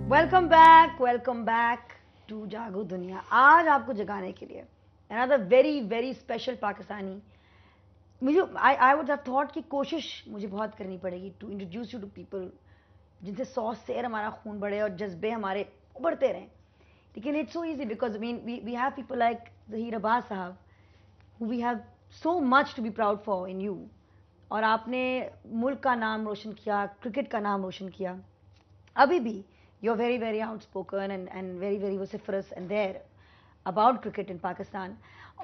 Welcome back to जागो दुनिया। आज आपको जगाने के लिए another very very special Pakistani. मुझे आई वुड हैव थॉट कि कोशिश मुझे बहुत करनी पड़ेगी to introduce you to people जिनसे 100 शेर हमारा खून बढ़े और जज्बे हमारे उभरते रहें। लेकिन it's so easy because we have people like Zaheer Abbas साहब who we have so much to be proud for in you. और आपने मुल्क का नाम रोशन किया, क्रिकेट का नाम रोशन किया। अभी भी you're very very outspoken and very very vociferous and there about cricket in Pakistan।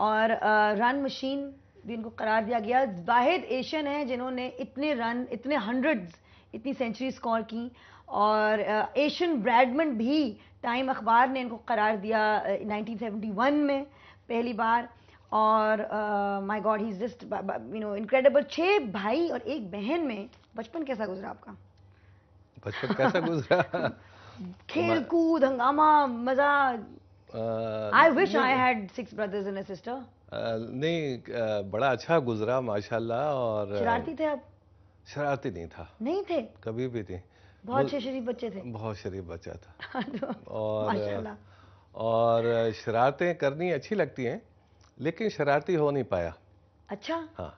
और रन मशीन भी इनको करार दिया गया। वाहिद एशियन है जिन्होंने इतने रन, इतने हंड्रेड्स, इतनी सेंचुरी स्कोर की। और एशियन ब्रैडमैन भी टाइम अखबार ने इनको करार दिया 1971 में पहली बार। और my God he is just incredible. 6 भाई और 1 बहन में बचपन कैसा गुजरा आपका? बचपन कैसा गुजरा? खेल कूद, हंगामा, मजा। I wish I had 6 brothers and a sister। नहीं, बड़ा अच्छा गुजरा माशाल्लाह। और शरारती थे आप? शरारती नहीं था। नहीं थे? कभी भी नहीं। बहुत शरीफ बच्चे थे? बहुत शरीफ बच्चा था। माशाल्लाह। और शरारतें करनी अच्छी लगती हैं लेकिन शरारती हो नहीं पाया। अच्छा। हाँ,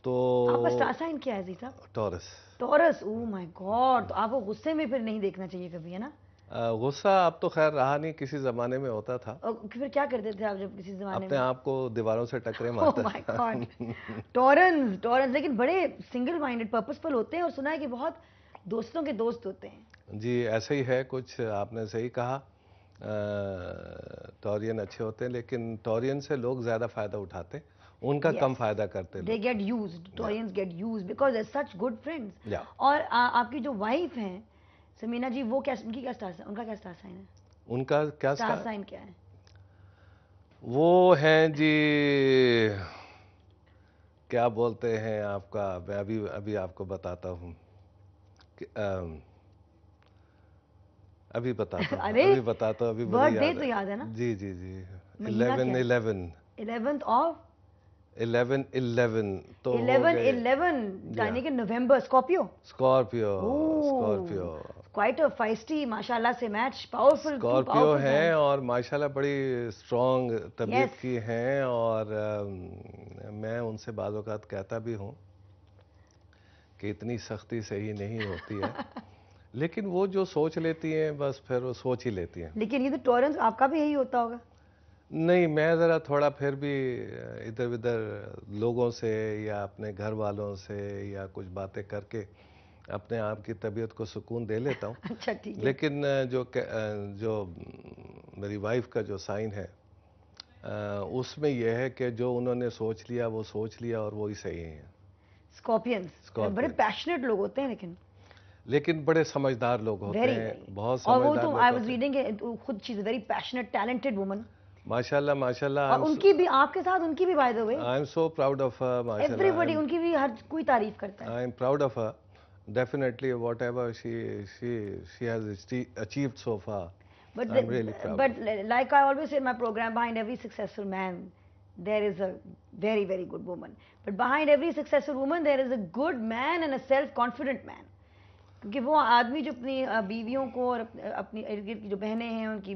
तो आपका स्टार साइन क्या है जी साहब? Taurus. Taurus. Oh my God. तो आपको गुस्से में फिर नहीं देखना चाहिए कभी, है ना? गुस्सा अब तो खैर रहा नहीं, किसी जमाने में होता था। और फिर क्या करते थे आप जब किसी जमाने में? अपने आप को दीवारों से टकरे ओह मारता माय गॉड। टॉरन्स, टॉरन्स लेकिन बड़े सिंगल माइंडेड, पर्पसफुल होते हैं और सुना है कि बहुत दोस्तों के दोस्त होते हैं। जी ऐसे ही है कुछ, आपने सही कहा। टॉरियन अच्छे होते हैं लेकिन टॉरियन से लोग ज़्यादा फ़ायदा उठाते, उनका कम फ़ायदा करते they get used, torians get used because they are such good friends. और आपकी जो वाइफ हैं समीना जी, वो क्या, उनकी क्या स्टार, उनका क्या स्टार साइन है? उनका क्या स्टार साइन क्या है? वो हैं जी, क्या बोलते हैं आपका, मैं अभी अभी आपको बताता हूँ। अभी बताता हूँ। अभी बताता हूँ। अभी बर्थडे तो याद है ना? जी जी जी। 11th ऑफ 11 तो 11 यानी कि नवंबर। Scorpio. Scorpio. Scorpio quite a feisty माशाल्लाह से मैच। पावरफुल। स्कॉर्पियो हैं और माशाल्लाह बड़ी स्ट्रॉन्ग तबीयत की हैं। और मैं उनसे बाज़ औक़ात कहता भी हूँ कि इतनी सख्ती सही नहीं होती है लेकिन वो जो सोच लेती हैं बस फिर वो सोच ही लेती हैं। लेकिन ये तो टॉरन्स आपका भी यही होता होगा? नहीं, मैं ज़रा थोड़ा फिर भी इधर उधर लोगों से या अपने घर वालों से या कुछ बातें करके अपने आप की तबीयत को सुकून दे लेता हूँ। अच्छा ठीक है। लेकिन जो मेरी वाइफ का जो साइन है उसमें यह है कि जो उन्होंने सोच लिया वो सोच लिया और वो ही सही है। स्कॉर्पियंस बड़े पैशनेट लोग होते हैं लेकिन बड़े समझदार लोग होते हैं, बहुत समझदार। और वो तो आई वाज रीडिंग, खुद she is very passionate talented woman. माशाल्लाह माशाल्लाह। और उनकी भी, आपके साथ उनकी भी by the way, I am so proud of her. माशाल्लाह एवरीबॉडी, उनकी भी हर कोई तारीफ करता है। I am proud of her definitely whatever she has achieved so far. I'm really proud. But like I always say in my program, behind every successful man there is a very very good woman, but behind every successful woman there is a good man and a self confident man। क्योंकि वो आदमी जो अपनी बीवियों को और अपनी इर्द गिर्द की जो बहनें हैं, उनकी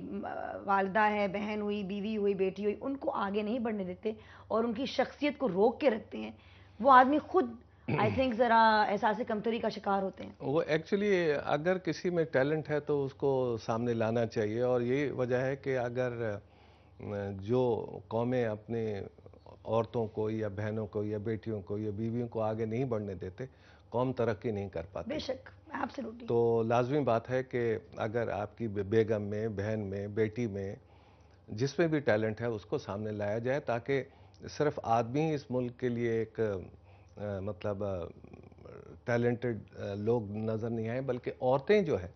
वालदा है, बहन हुई, बीवी हुई, बेटी हुई, उनको आगे नहीं बढ़ने देते और उनकी शख्सियत को रोक के रखते हैं, वो आदमी खुद आई थिंक ज़रा एहसास कमतरी का शिकार होते हैं। वो एक्चुअली अगर किसी में टैलेंट है तो उसको सामने लाना चाहिए। और यही वजह है कि अगर जो कौमें अपने औरतों को या बहनों को या बेटियों को या बीवियों को आगे नहीं बढ़ने देते, कौम तरक्की नहीं कर पाती। बेशक, एब्सोल्युटली। तो लाजमी बात है कि अगर आपकी बेगम में, बहन में, बेटी में, जिसमें भी टैलेंट है उसको सामने लाया जाए ताकि सिर्फ आदमी ही इस मुल्क के लिए एक मतलब टैलेंटेड लोग नज़र नहीं आए, बल्कि औरतें जो है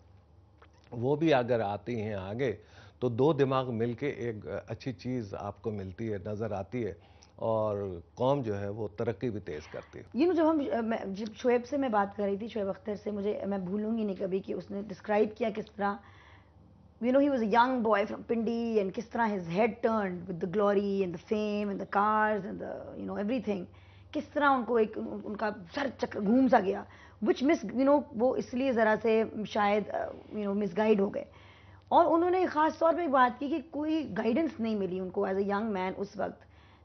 वो भी अगर आती हैं आगे तो 2 दिमाग मिलके एक अच्छी चीज़ आपको मिलती है, नज़र आती है और कौम जो है वो तरक्की भी तेज़ करती है। ये जब शोएब से मैं बात कर रही थी, शोएब अख्तर से, मैं भूलूंगी नहीं कभी कि उसने डिस्क्राइब किया किस तरह he was a young boy from Pindi and किस तरह his head turned with the glory and the fame and the cars and the everything। किस तरह उनको एक उनका सर चक्कर घूम सा गया। विच वो इसलिए ज़रा से शायद मिसगाइड हो गए। और उन्होंने ख़ास तौर पे बात की कि कोई गाइडेंस नहीं मिली उनको एज अ यंग मैन उस वक्त,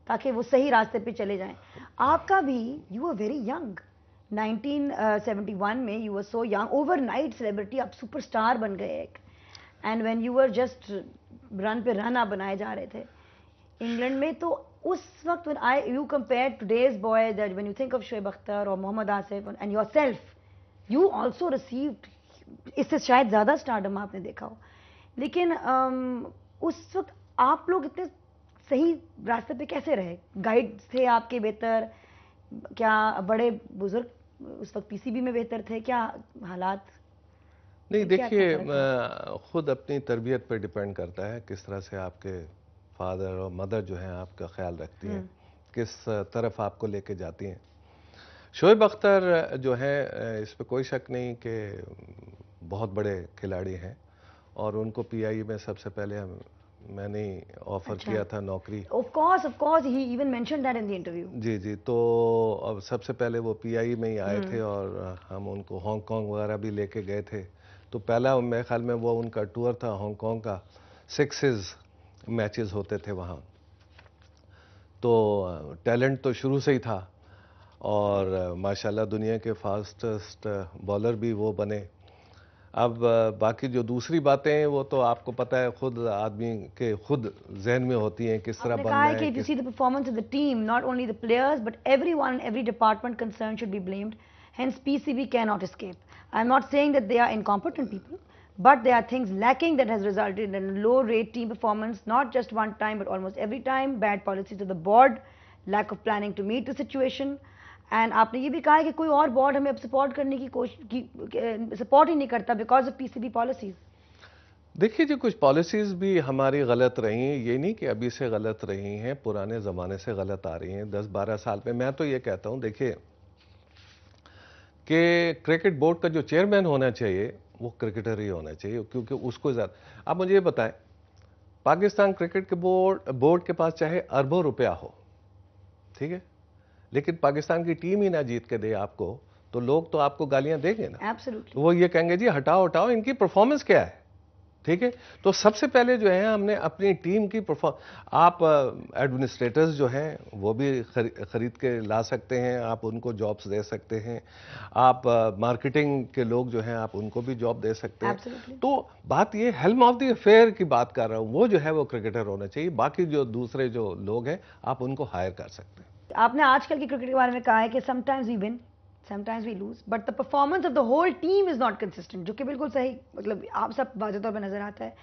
ताकि वो सही रास्ते पे चले जाएं। आपका भी, यू आर वेरी यंग, 1971 में you are so young, overnight celebrity, आप सुपरस्टार बन गए एक। And when you were just run पे रन आप बनाए जा रहे थे इंग्लैंड में। तो उस वक्त when you compare today's boy, that when you think of Shoaib Akhtar और Mohammad Asif and yourself, you also received, इससे शायद ज़्यादा स्टारडम आपने देखा हो, लेकिन उस वक्त आप लोग इतने सही रास्ते पे कैसे रहे? गाइड थे आपके बेहतर? क्या बड़े बुजुर्ग उस वक्त पीसीबी में बेहतर थे? क्या हालात? नहीं, क्या था देखिए, फर्क? खुद अपनी तरबियत पर डिपेंड करता है किस तरह से आपके फादर और मदर जो हैं आपका ख्याल रखती हैं, किस तरफ आपको लेके जाती हैं। शोएब अख्तर जो है, इस पे कोई शक नहीं कि बहुत बड़े खिलाड़ी हैं, और उनको पीआई में सबसे पहले मैंने ऑफर किया था नौकरी। ऑफ कोर्स ही even mentioned that in the interview. जी जी, तो अब सबसे पहले वो पीआई में ही आए थे, और हम उनको हांगकांग वगैरह भी लेके गए थे। तो पहला मेरे ख्याल में वो उनका टूर था हांगकांग का, 6 मैचेस होते थे वहाँ। तो टैलेंट तो शुरू से ही था, और माशाल्लाह दुनिया के फास्टेस्ट बॉलर भी वो बने। अब बाकी जो दूसरी बातें हैं वो तो आपको पता है, खुद आदमी के खुद जहन में होती हैं किस तरह बनना है। If you see the performance of the team, not only the players but everyone, every department concerned should be blamed. Hence, PCB cannot escape. I'm not saying that they are incompetent people, but there are things lacking that has resulted in low-rate team performance, not just one time but almost every time. Bad policies of the board, lack of planning to meet the situation. And आपने ये भी कहा है कि कोई और board हमें अब सपोर्ट करने की कोशिश, सपोर्ट ही नहीं करता बिकॉज ऑफ पीसीबी पॉलिसीज। देखिए जी, कुछ पॉलिसीज भी हमारी गलत रही हैं, ये नहीं कि अभी से गलत रही हैं, पुराने ज़माने से गलत आ रही हैं 10-12 साल पे। मैं तो ये कहता हूँ, देखिए कि क्रिकेट बोर्ड का जो चेयरमैन होना चाहिए वो क्रिकेटर ही होना चाहिए, क्योंकि उसको ज़्यादा। आप मुझे ये बताएं, पाकिस्तान क्रिकेट के बोर्ड के पास चाहे अरबों रुपया हो, ठीक है, लेकिन पाकिस्तान की टीम ही ना जीत के दे आपको, तो लोग तो आपको गालियां देंगे ना। एब्सोल्युटली। वो ये कहेंगे जी हटाओ हटाओ, इनकी परफॉर्मेंस क्या है, ठीक है। तो सबसे पहले जो है हमने अपनी टीम की आप एडमिनिस्ट्रेटर्स जो हैं वो भी खरीद के ला सकते हैं, आप उनको जॉब्स दे सकते हैं। आप मार्केटिंग के लोग जो हैं आप उनको भी जॉब दे सकते हैं। Absolutely. तो बात ये हेल्म ऑफ द अफेयर की बात कर रहा हूँ, वो जो है वो क्रिकेटर होना चाहिए। बाकी जो दूसरे जो लोग हैं आप उनको हायर कर सकते हैं। आपने आजकल की क्रिकेट के बारे में कहा है कि sometimes we win, sometimes we lose, but the performance of the whole team is not consistent, जो कि बिल्कुल सही, मतलब आप सब वाज़ेह तौर पर नजर आता है।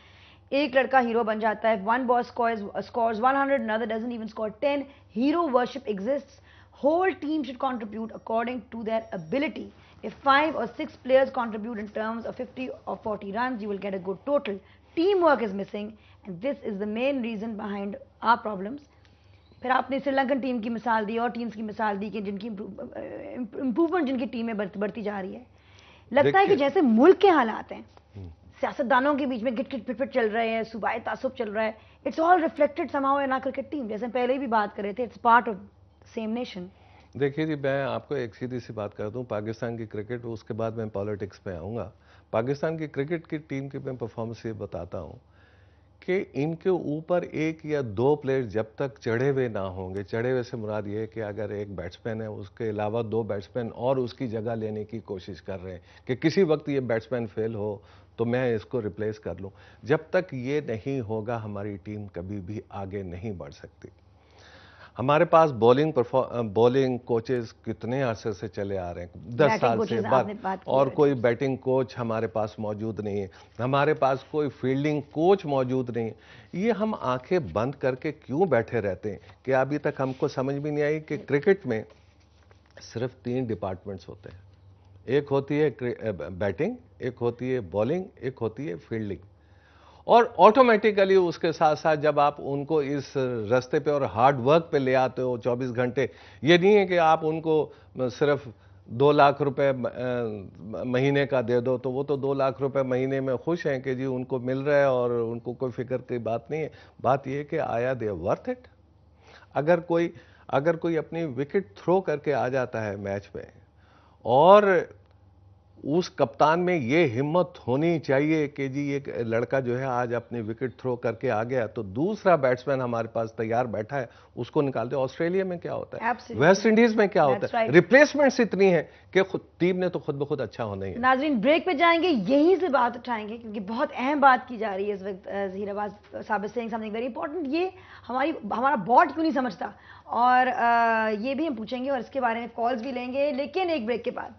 एक लड़का हीरो बन जाता है, one boy scores 100, another doesn't even score 10. Hero worship exists. Whole team should contribute according to their ability. If 5 or 6 players contribute in terms of 50 or 40 runs, you will get a good total. Teamwork is missing, and this is the main reason behind our problems. फिर आपने Sri Lankan team की मिसाल दी और teams की मिसाल दी कि जिनकी improvement जिनकी टीमें बढ़ती जा रही है। लगता है कि जैसे मुल्क के हालात हैं, सियासतदानों के बीच में गिट गिट पिट चल रहे हैं, सूबाई तासुब चल रहा है, it's all reflected somehow in our cricket team, जैसे पहले ही भी बात कर रहे थे, it's part of same nation. देखिए जी, मैं आपको एक सीधी सी बात कर दूं, पाकिस्तान की क्रिकेट, उसके बाद मैं पॉलिटिक्स पे आऊँगा। पाकिस्तान की क्रिकेट की टीम की मैं परफॉर्मेंस ये बताता हूँ कि इनके ऊपर 1 या 2 प्लेयर जब तक चढ़े हुए ना होंगे, चढ़े हुए से मुराद ये है कि अगर एक बैट्समैन है उसके अलावा 2 बैट्समैन और उसकी जगह लेने की कोशिश कर रहे हैं कि किसी वक्त ये बैट्समैन फेल हो तो मैं इसको रिप्लेस कर लूँ, जब तक ये नहीं होगा हमारी टीम कभी भी आगे नहीं बढ़ सकती। हमारे पास बॉलिंग कोचेस कितने अरसे से चले आ रहे हैं, 10 साल से बाद, और कोई बैटिंग कोच हमारे पास मौजूद नहीं है, हमारे पास कोई फील्डिंग कोच मौजूद नहीं है। ये हम आंखें बंद करके क्यों बैठे रहते हैं कि अभी तक हमको समझ भी नहीं आई कि क्रिकेट में सिर्फ 3 डिपार्टमेंट्स होते हैं, एक होती है बैटिंग, एक होती है बॉलिंग, एक होती है फील्डिंग। और ऑटोमेटिकली उसके साथ साथ जब आप उनको इस रास्ते पे और हार्ड वर्क पे ले आते हो 24 घंटे, ये नहीं है कि आप उनको सिर्फ 2 लाख रुपए महीने का दे दो तो वो तो 2 लाख रुपए महीने में खुश हैं कि जी उनको मिल रहा है और उनको कोई फिक्र की बात नहीं है। बात ये है कि आया दे वर्थ इट। अगर कोई अपनी विकेट थ्रो करके आ जाता है मैच में और उस कप्तान में ये हिम्मत होनी चाहिए कि जी एक लड़का जो है आज अपनी विकेट थ्रो करके आ गया तो दूसरा बैट्समैन हमारे पास तैयार बैठा है, उसको निकाल दे। ऑस्ट्रेलिया में क्या होता है, वेस्ट इंडीज में क्या होता है, रिप्लेसमेंट्स इतनी है कि टीम ने तो खुद ब खुद अच्छा होना ही है। नाजरीन ब्रेक पे जाएंगे, यहीं से बात उठाएंगे क्योंकि बहुत अहम बात की जा रही है इस वक्त। ज़हीराबाद साहब is saying something very important. ये हमारा बॉट क्यों नहीं समझता, और ये भी हम पूछेंगे और इसके बारे में कॉल्स भी लेंगे, लेकिन एक ब्रेक के बाद।